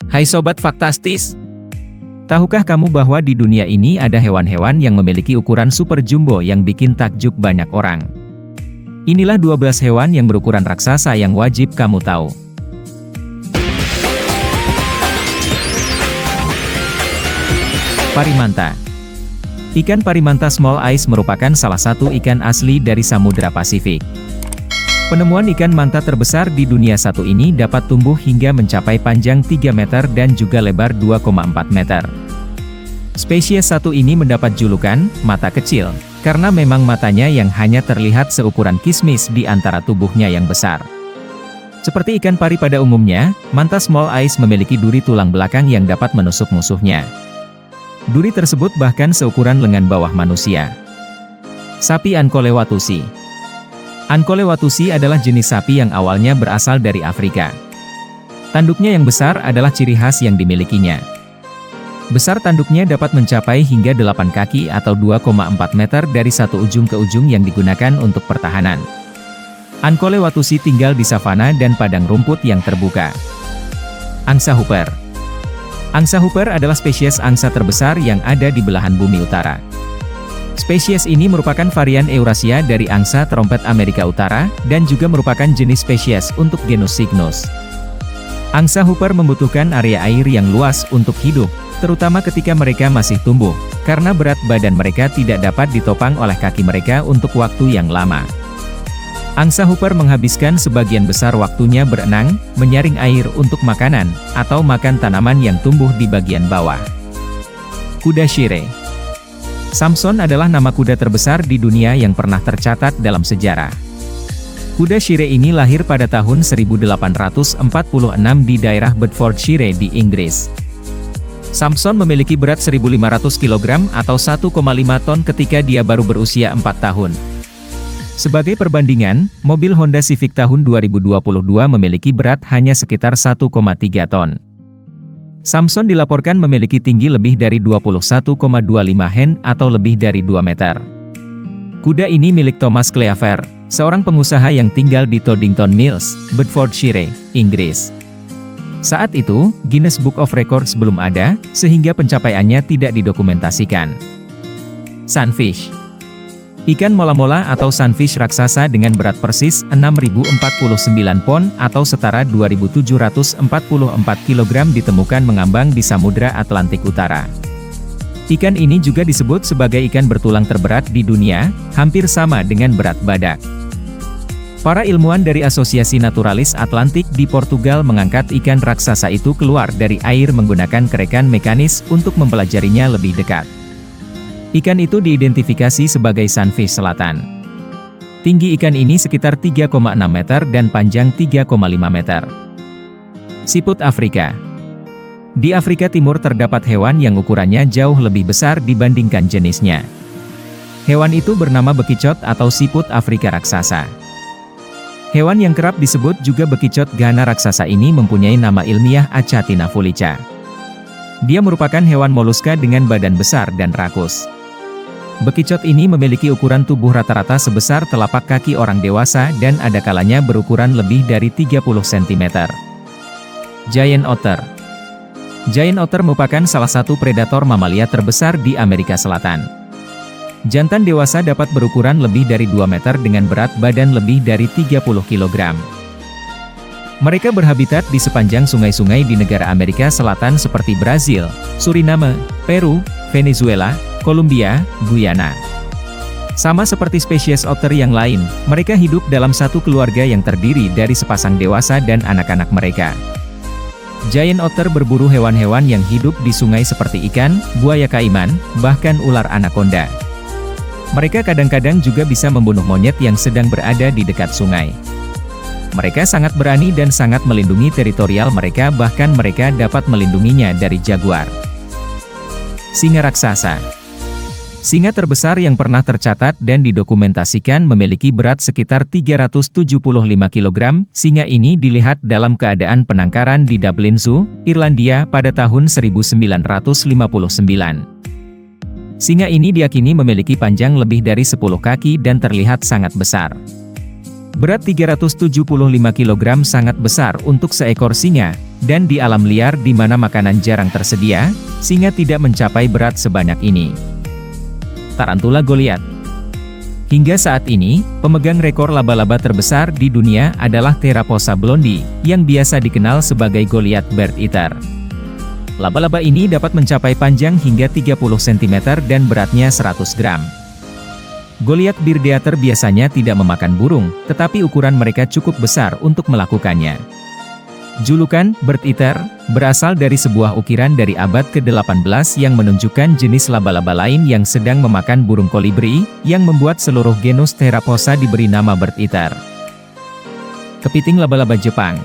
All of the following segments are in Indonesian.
Hai Sobat Faktastis! Tahukah kamu bahwa di dunia ini ada hewan-hewan yang memiliki ukuran super jumbo yang bikin takjub banyak orang? Inilah 12 hewan yang berukuran raksasa yang wajib kamu tahu. Parimanta. Ikan parimanta small ice merupakan salah satu ikan asli dari Samudra Pasifik. Penemuan ikan manta terbesar di dunia satu ini dapat tumbuh hingga mencapai panjang 3 meter dan juga lebar 2,4 meter. Spesies satu ini mendapat julukan mata kecil, karena memang matanya yang hanya terlihat seukuran kismis di antara tubuhnya yang besar. Seperti ikan pari pada umumnya, manta small ice memiliki duri tulang belakang yang dapat menusuk musuhnya. Duri tersebut bahkan seukuran lengan bawah manusia. Sapi Ancolewatusi. Ancolewatusi adalah jenis sapi yang awalnya berasal dari Afrika. Tanduknya yang besar adalah ciri khas yang dimilikinya. Besar tanduknya dapat mencapai hingga 8 kaki atau 2,4 meter dari satu ujung ke ujung yang digunakan untuk pertahanan. Ancolewatusi tinggal di savana dan padang rumput yang terbuka. Angsa Hooper. Angsa Hooper adalah spesies angsa terbesar yang ada di belahan bumi utara. Spesies ini merupakan varian Eurasia dari angsa trompet Amerika Utara, dan juga merupakan jenis spesies untuk genus Cygnus. Angsa Hooper membutuhkan area air yang luas untuk hidup, terutama ketika mereka masih tumbuh, karena berat badan mereka tidak dapat ditopang oleh kaki mereka untuk waktu yang lama. Angsa Hooper menghabiskan sebagian besar waktunya berenang, menyaring air untuk makanan, atau makan tanaman yang tumbuh di bagian bawah. Kuda Shire. Samson adalah nama kuda terbesar di dunia yang pernah tercatat dalam sejarah. Kuda Shire ini lahir pada tahun 1846 di daerah Bedfordshire di Inggris. Samson memiliki berat 1.500 kg atau 1,5 ton ketika dia baru berusia 4 tahun. Sebagai perbandingan, mobil Honda Civic tahun 2022 memiliki berat hanya sekitar 1,3 ton. Samson dilaporkan memiliki tinggi lebih dari 21,25 hen atau lebih dari 2 meter. Kuda ini milik Thomas Cleaver, seorang pengusaha yang tinggal di Toddington Mills, Bedfordshire, Inggris. Saat itu, Guinness Book of Records belum ada, sehingga pencapaiannya tidak didokumentasikan. Sunfish. Ikan mola-mola atau sunfish raksasa dengan berat persis 6.049 pon atau setara 2.744 kg ditemukan mengambang di Samudra Atlantik Utara. Ikan ini juga disebut sebagai ikan bertulang terberat di dunia, hampir sama dengan berat badak. Para ilmuwan dari Asosiasi Naturalis Atlantik di Portugal mengangkat ikan raksasa itu keluar dari air menggunakan kerekan mekanis untuk mempelajarinya lebih dekat. Ikan itu diidentifikasi sebagai sunfish selatan. Tinggi ikan ini sekitar 3,6 meter dan panjang 3,5 meter. Siput Afrika. Di Afrika Timur terdapat hewan yang ukurannya jauh lebih besar dibandingkan jenisnya. Hewan itu bernama bekicot atau siput Afrika raksasa. Hewan yang kerap disebut juga bekicot gana raksasa ini mempunyai nama ilmiah Achatina fulica. Dia merupakan hewan moluska dengan badan besar dan rakus. Bekicot ini memiliki ukuran tubuh rata-rata sebesar telapak kaki orang dewasa dan ada kalanya berukuran lebih dari 30 cm. Giant Otter. Giant Otter merupakan salah satu predator mamalia terbesar di Amerika Selatan. Jantan dewasa dapat berukuran lebih dari 2 meter dengan berat badan lebih dari 30 kg. Mereka berhabitat di sepanjang sungai-sungai di negara Amerika Selatan seperti Brazil, Suriname, Peru, Venezuela, Kolombia, Guyana. Sama seperti spesies otter yang lain, mereka hidup dalam satu keluarga yang terdiri dari sepasang dewasa dan anak-anak mereka. Giant otter berburu hewan-hewan yang hidup di sungai seperti ikan, buaya kaiman, bahkan ular anaconda. Mereka kadang-kadang juga bisa membunuh monyet yang sedang berada di dekat sungai. Mereka sangat berani dan sangat melindungi teritorial mereka, bahkan mereka dapat melindunginya dari jaguar. Singa raksasa. Singa terbesar yang pernah tercatat dan didokumentasikan memiliki berat sekitar 375 kg. Singa ini dilihat dalam keadaan penangkaran di Dublin Zoo, Irlandia pada tahun 1959. Singa ini diyakini memiliki panjang lebih dari 10 kaki dan terlihat sangat besar. Berat 375 kg sangat besar untuk seekor singa, dan di alam liar di mana makanan jarang tersedia, singa tidak mencapai berat sebanyak ini. Tarantula Goliath. Hingga saat ini, pemegang rekor laba-laba terbesar di dunia adalah Theraphosa blondi, yang biasa dikenal sebagai Goliath bird eater. Laba-laba ini dapat mencapai panjang hingga 30 cm dan beratnya 100 gram. Goliath bird eater biasanya tidak memakan burung, tetapi ukuran mereka cukup besar untuk melakukannya. Julukan bird eater berasal dari sebuah ukiran dari abad ke-18 yang menunjukkan jenis laba-laba lain yang sedang memakan burung kolibri, yang membuat seluruh genus Theraphosa diberi nama bird eater. Kepiting laba-laba Jepang.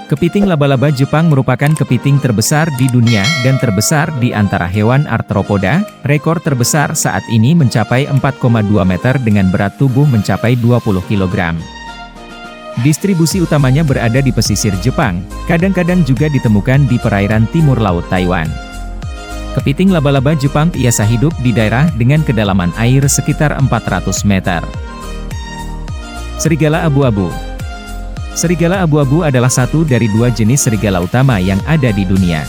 Kepiting laba-laba Jepang merupakan kepiting terbesar di dunia dan terbesar di antara hewan arthropoda. Rekor terbesar saat ini mencapai 4,2 meter dengan berat tubuh mencapai 20 kg. Distribusi utamanya berada di pesisir Jepang, kadang-kadang juga ditemukan di perairan timur laut Taiwan. Kepiting laba-laba Jepang biasa hidup di daerah dengan kedalaman air sekitar 400 meter. Serigala abu-abu. Serigala abu-abu adalah satu dari dua jenis serigala utama yang ada di dunia.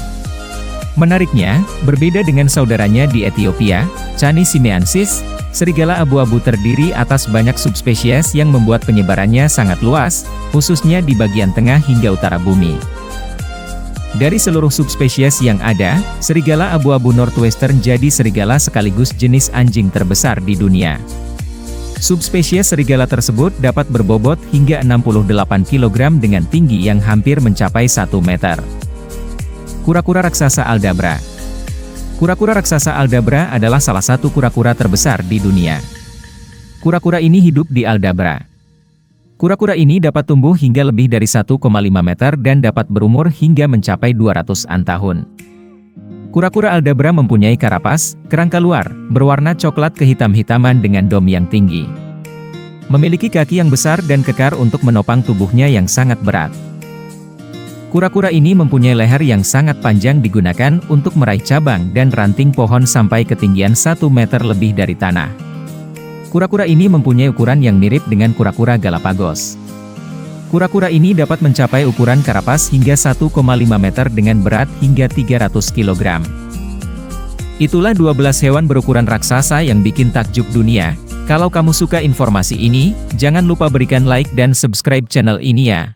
Menariknya, berbeda dengan saudaranya di Ethiopia, Canis simeansis, serigala abu-abu terdiri atas banyak subspesies yang membuat penyebarannya sangat luas, khususnya di bagian tengah hingga utara bumi. Dari seluruh subspesies yang ada, serigala abu-abu northwestern jadi serigala sekaligus jenis anjing terbesar di dunia. Subspesies serigala tersebut dapat berbobot hingga 68 kg dengan tinggi yang hampir mencapai 1 meter. Kura-kura raksasa Aldabra. Kura-kura raksasa Aldabra adalah salah satu kura-kura terbesar di dunia. Kura-kura ini hidup di Aldabra. Kura-kura ini dapat tumbuh hingga lebih dari 1,5 meter dan dapat berumur hingga mencapai 200-an tahun. Kura-kura Aldabra mempunyai karapas, kerangka luar, berwarna coklat kehitam-hitaman dengan dom yang tinggi. Memiliki kaki yang besar dan kekar untuk menopang tubuhnya yang sangat berat. Kura-kura ini mempunyai leher yang sangat panjang digunakan untuk meraih cabang dan ranting pohon sampai ketinggian 1 meter lebih dari tanah. Kura-kura ini mempunyai ukuran yang mirip dengan kura-kura Galapagos. Kura-kura ini dapat mencapai ukuran karapas hingga 1,5 meter dengan berat hingga 300 kg. Itulah 12 hewan berukuran raksasa yang bikin takjub dunia. Kalau kamu suka informasi ini, jangan lupa berikan like dan subscribe channel ini ya.